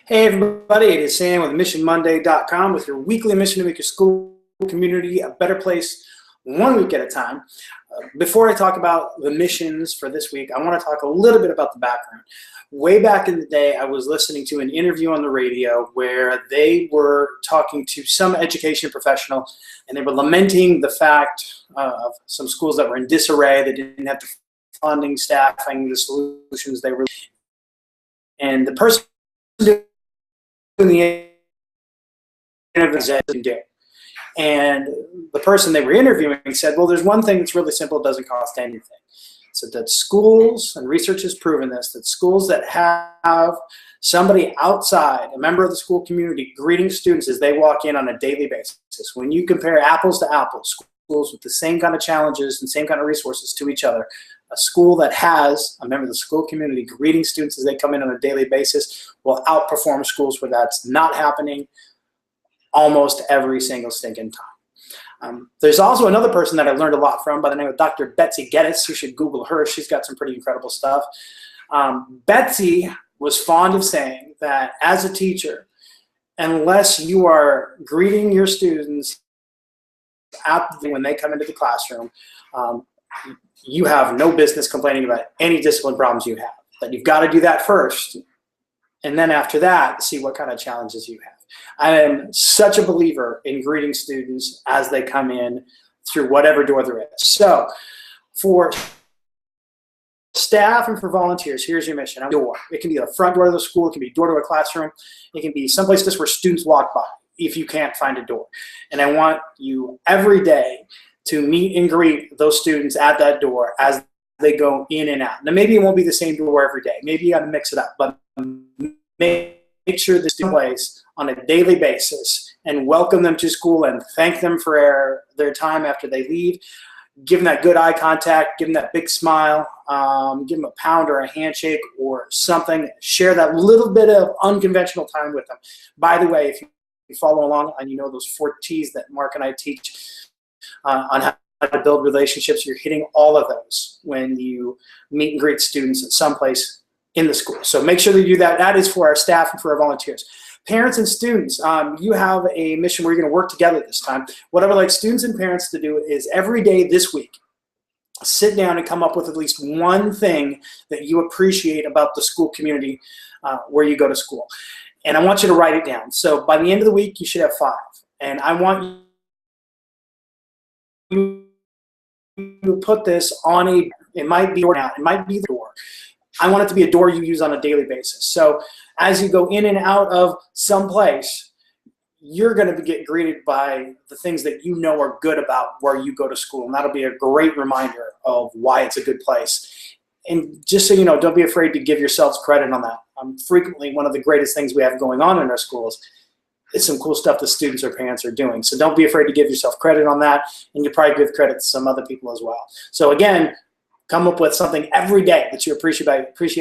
Hey everybody, it is Sam with MissionMonday.com with your weekly mission to make your school community a better place 1 week at a time. Before I talk about the missions for this week, I want to talk a little bit about the background. Way back in the day, I was listening to an interview on the radio where they were talking to some education professional, and they were lamenting the fact of some schools that were in disarray, that didn't have the funding, staffing, the solutions they were. And the person in the interview can do. And the person they were interviewing said, well, there's one thing that's really simple, it doesn't cost anything. So that schools, and research has proven this, that schools that have somebody outside, a member of the school community, greeting students as they walk in on a daily basis, when you compare apples to apples, schools with the same kind of challenges and same kind of resources to each other, a school that has a member of the school community greeting students as they come in on a daily basis will outperform schools where that's not happening almost every single stinking time. There's also another person that I learned a lot from by the name of Dr. Betsy Geddes. You should Google her. She's got some pretty incredible stuff. Betsy was fond of saying that as a teacher, unless you are greeting your students when they come into the classroom, you have no business complaining about any discipline problems you have. That you've got to do that first, and then after that, see what kind of challenges you have. I am such a believer in greeting students as they come in through whatever door there is. So for staff and for volunteers, here's your mission. A door. It can be the front door of the school. It can be door to a classroom. It can be someplace just where students walk by if you can't find a door. And I want you every day to meet and greet those students at that door as they go in and out. Now, maybe it won't be the same door every day. Maybe you got to mix it up, but make sure this is in place on a daily basis and welcome them to school and thank them for their time after they leave. Give them that good eye contact, give them that big smile, give them a pound or a handshake or something. Share that little bit of unconventional time with them. By the way, if you follow along and you know those 4 T's that Mark and I teach on how to build relationships, you're hitting all of those when you meet and greet students at some place in the school. So make sure that you do that. That is for our staff and for our volunteers. Parents and students, you have a mission where you're going to work together this time. What I would like students and parents to do is every day this week, sit down and come up with at least one thing that you appreciate about the school community where you go to school. And I want you to write it down. So by the end of the week, you should have 5. And I want you to put this on it might be now, it might be the door. I want it to be a door you use on a daily basis. So as you go in and out of some place, you're going to get greeted by the things that you know are good about where you go to school. And that'll be a great reminder of why it's a good place. And just so you know, don't be afraid to give yourselves credit on that. Frequently, one of the greatest things we have going on in our schools is some cool stuff the students or parents are doing. So don't be afraid to give yourself credit on that. And you probably give credit to some other people as well. So again, come up with something every day that you appreciate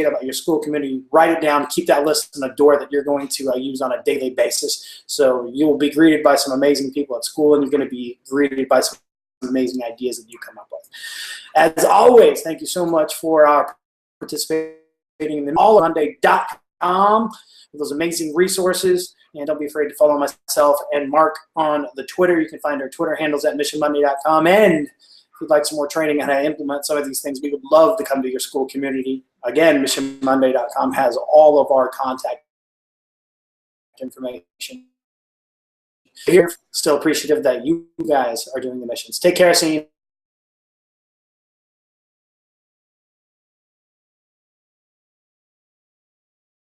about your school community. Write it down. Keep that list on the door that you're going to use on a daily basis. So you will be greeted by some amazing people at school, and you're going to be greeted by some amazing ideas that you come up with. As always, thank you so much for participating in the MissionMonday.com with those amazing resources. And don't be afraid to follow myself and Mark on the Twitter. You can find our Twitter handles at MissionMonday.com. And if you'd like some more training on how to implement some of these things, we would love to come to your school community. Again, MissionMonday.com has all of our contact information. Here, still appreciative that you guys are doing the missions. Take care, see you.